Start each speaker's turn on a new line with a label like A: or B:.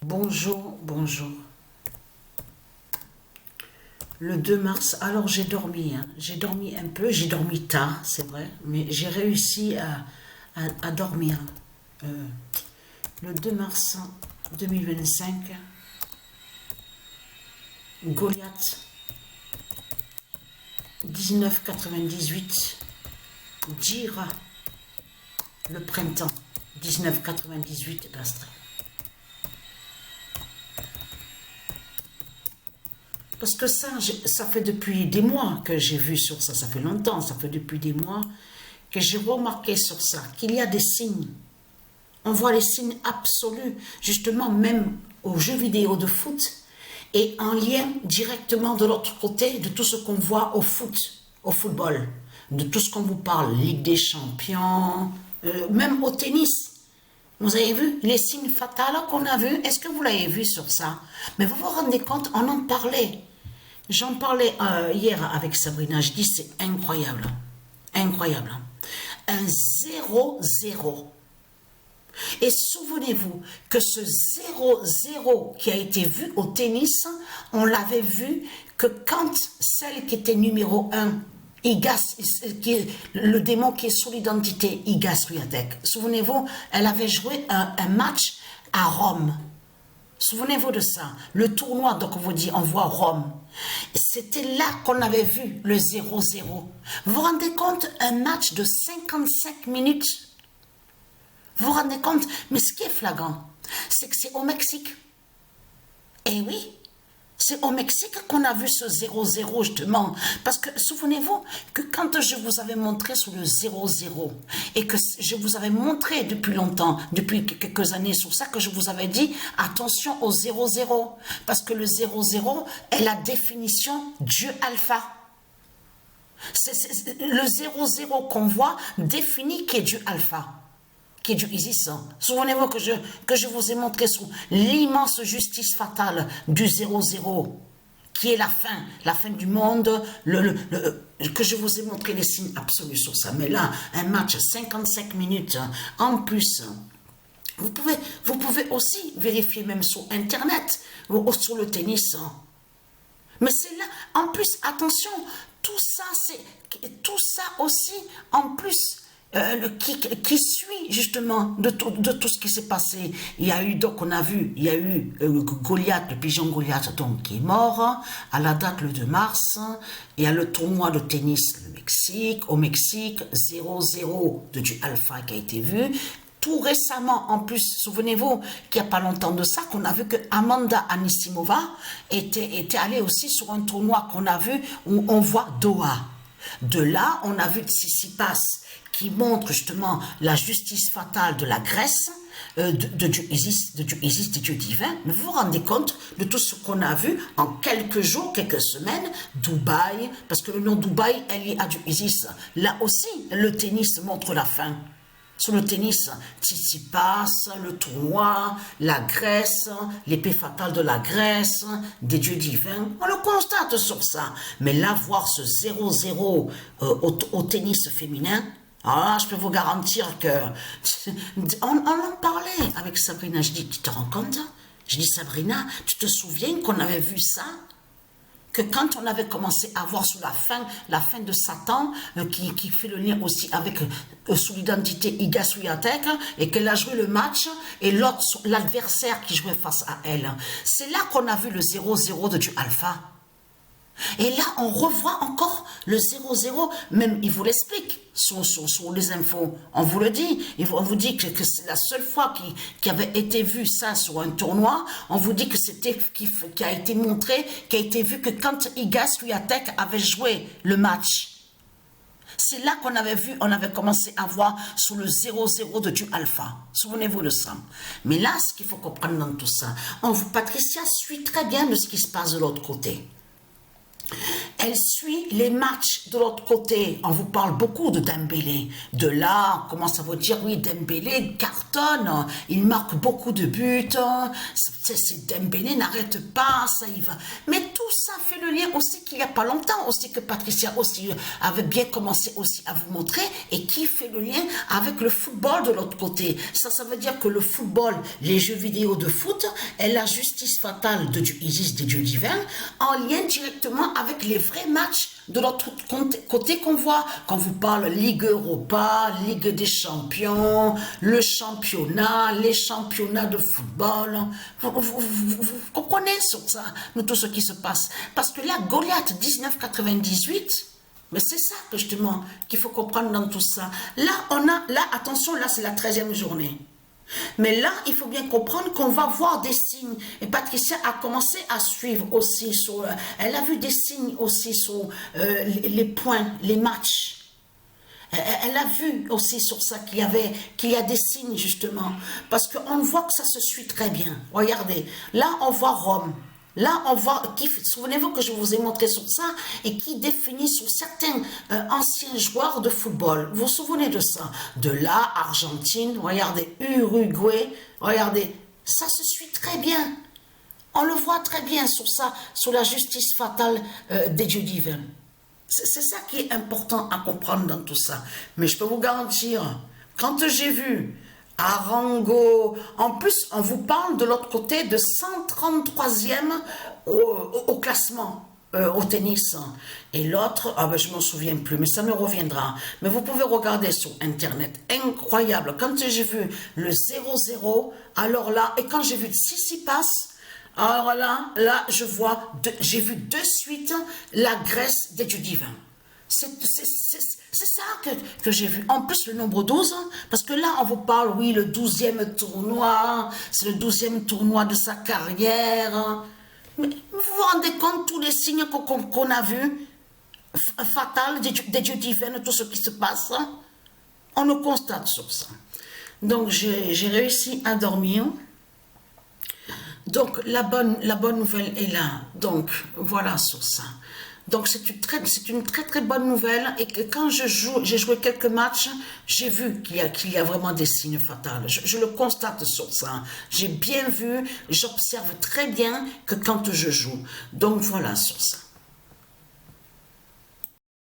A: Bonjour, bonjour. Le 2 mars, alors j'ai dormi, hein. J'ai dormi un peu, j'ai dormi tard, c'est vrai, mais j'ai réussi à dormir. Le 2 mars 2025, Goliath, 1998, Jira, le printemps, 1998, d'Astrée. Parce que ça fait depuis des mois que j'ai vu sur ça, ça fait longtemps, ça fait depuis des mois que j'ai remarqué sur ça, qu'il y a des signes. On voit les signes absolus, justement même aux jeux vidéo de foot, et en lien directement de l'autre côté de tout ce qu'on voit au foot, au football, de tout ce qu'on vous parle, Ligue des Champions, même au tennis. Vous avez vu les signes fatals qu'on a vus? Est-ce que vous l'avez vu sur ça? Mais vous vous rendez compte, on en parlait. J'en parlais hier avec Sabrina, je dis c'est incroyable. Incroyable. Un 0-0. Et souvenez-vous que ce 0-0 qui a été vu au tennis, on l'avait vu que quand celle qui était numéro 1, le démon qui est sous l'identité, Iga Swiatek, souvenez-vous, elle avait joué un match à Rome. Souvenez-vous de ça, le tournoi, donc on vous dit, on voit Rome. C'était là qu'on avait vu le 0-0. Vous vous rendez compte, un match de 55 minutes. Vous vous rendez compte? Mais ce qui est flagrant, c'est que c'est au Mexique. Eh oui, c'est au Mexique qu'on a vu ce 0-0 justement. Parce que souvenez-vous que quand je vous avais montré sur le 0-0 et que je vous avais montré depuis longtemps, depuis quelques années sur ça, que je vous avais dit attention au 0-0. Parce que le 0-0 est la définition Dieu alpha. Le 0-0 qu'on voit définit qui est Dieu alpha, qui est du Isis. Souvenez-vous que je vous ai montré sous l'immense justice fatale du 0-0, qui est la fin du monde, que je vous ai montré les signes absolus sur ça. Mais là, un match 55 minutes, en plus, vous pouvez aussi vérifier même sur Internet, ou sur le tennis. Mais c'est là, en plus, attention, tout ça aussi, en plus, qui suit justement de tout ce qui s'est passé. Il y a eu, donc on a vu, il y a eu Goliath, le pigeon Goliath, donc qui est mort, à la date le 2 mars, il y a le tournoi de tennis au Mexique, 0-0 de du Alpha qui a été vu. Tout récemment, en plus, souvenez-vous qu'il n'y a pas longtemps de ça, qu'on a vu que Amanda Anisimova était allée aussi sur un tournoi qu'on a vu où on voit Doha. De là, on a vu Tsitsipas qui montre justement la justice fatale de la Grèce, de Dieu Isis, des dieux divins. Mais vous vous rendez compte de tout ce qu'on a vu en quelques jours, quelques semaines, Dubaï, parce que le nom Dubaï est lié à Dieu Isis. Là aussi, le tennis montre la fin. Sur le tennis, Tsitsipas, le tournoi, la Grèce, l'épée fatale de la Grèce, des dieux divins, on le constate sur ça. Mais là, voir ce 0-0 au tennis féminin, alors là, je peux vous garantir que... On en parlait avec Sabrina, je dis, tu te rends compte? Je dis, Sabrina, tu te souviens qu'on avait vu ça? Que quand on avait commencé à voir sur la fin de Satan, qui fait le lien aussi avec sous l'identité Iga Swiatek, et qu'elle a joué le match, et l'autre, l'adversaire qui jouait face à elle. C'est là qu'on a vu le 0-0 de Dieu Alpha. Et là, on revoit encore le 0-0, même il vous l'explique sur les infos. On vous le dit, on vous dit que c'est la seule fois qui avait été vu ça sur un tournoi. On vous dit que c'était qui a été montré, qui a été vu que quand Iga Swiatek avait joué le match. C'est là qu'on avait vu, on avait commencé à voir sur le 0-0 de Dieu Alpha. Souvenez-vous de ça. Mais là, ce qu'il faut comprendre dans tout ça, Patricia suit très bien de ce qui se passe de l'autre côté. Elle suit les matchs de l'autre côté. On vous parle beaucoup de Dembélé. De là, on commence à vous dire, oui, Dembélé cartonne, il marque beaucoup de buts. Dembélé n'arrête pas, ça y va. Mais tout ça fait le lien aussi qu'il n'y a pas longtemps, aussi que Patricia aussi avait bien commencé aussi à vous montrer, et qui fait le lien avec le football de l'autre côté. Ça veut dire que le football, les jeux vidéo de foot, est la justice fatale de Dieu Isis, des dieux divins, en lien directement avec les vrais matchs de l'autre côté qu'on voit, quand vous parle Ligue Europa, Ligue des Champions, le championnat, les championnats de football. Vous comprenez sur ça, tout ce qui se passe. Parce que là, Goliath 1998, mais c'est ça que justement qu'il faut comprendre dans tout ça. Là, attention, là c'est la 13e journée. Mais là, il faut bien comprendre qu'on va voir des signes. Et Patricia a commencé à suivre aussi. Elle a vu des signes aussi sur les points, les matchs. Elle a vu aussi sur ça qu'il y a des signes justement. Parce qu'on voit que ça se suit très bien. Regardez, là on voit Rome. Là, on voit, souvenez-vous que je vous ai montré sur ça, et qui définit sur certains anciens joueurs de football. Vous vous souvenez de ça? De là, Argentine, regardez, Uruguay, regardez, ça se suit très bien. On le voit très bien sur ça, sur la justice fatale des dieux divins. C'est ça qui est important à comprendre dans tout ça. Mais je peux vous garantir, quand j'ai vu Arango, en plus on vous parle de l'autre côté de 133e au classement au tennis, et l'autre, ah ben je m'en souviens plus, mais ça me reviendra, mais vous pouvez regarder sur internet, incroyable. Quand j'ai vu le 0-0, alors là, et quand j'ai vu le 6 passe, alors là j'ai vu de suite la Grèce des dieux divins. C'est ça que j'ai vu. En plus, le nombre 12, parce que là, on vous parle, oui, le 12e tournoi, c'est le 12e tournoi de sa carrière. Mais vous vous rendez compte tous les signes qu'on a vus, fatal des dieux divins, tout ce qui se passe, on le constate sur ça. Donc, j'ai réussi à dormir. Donc, la bonne nouvelle est là. Donc, voilà sur ça. Donc, c'est une très bonne nouvelle, et que quand j'ai joué quelques matchs, j'ai vu qu'il y a vraiment des signes fatals. Je le constate sur ça. J'ai bien vu, j'observe très bien que quand je joue. Donc, voilà sur ça.